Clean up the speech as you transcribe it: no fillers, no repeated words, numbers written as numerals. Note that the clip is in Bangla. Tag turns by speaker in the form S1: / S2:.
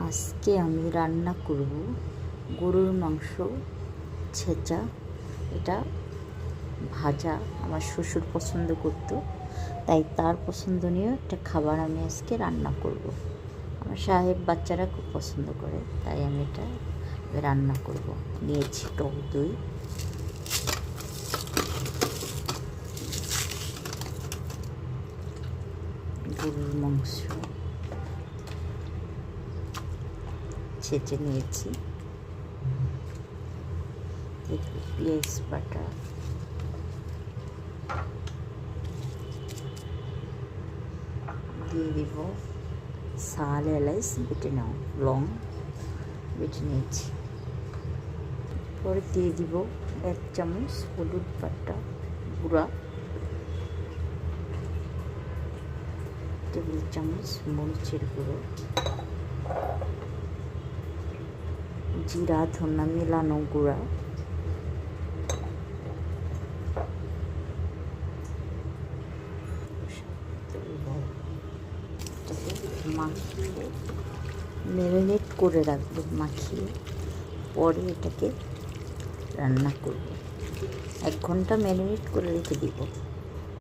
S1: আজকে আমি রান্না করব গরুর মাংস ছেঁচা। এটা ভাজা আমার শ্বশুর পছন্দ করতো, তাই তার পছন্দনীয় একটা খাবার আমি আজকে রান্না করব। আমার সাহেব বাচ্চারা খুব পছন্দ করে, তাই আমি এটা রান্না করব। নিয়েছি টক দই, গরুর মাংস ছেঁচে নিয়েছি, পেঁয়াজ বাটা, দিয়ে দিব শাল এলাচ বেটে নাও, লং বেটে নিয়েছি। পরে দিয়ে দিব 1 চামচ হলুদ বাটা গুঁড়া, টেবিল চামচ মরিচের গুঁড়ো, জিরা ধনা মেলানো গুঁড়া, মাখিয়ে ম্যারিনেট করে রাখবো। মাখিয়ে পরে এটাকে রান্না করব। 1 ঘন্টা ম্যারিনেট করে রেখে দিব।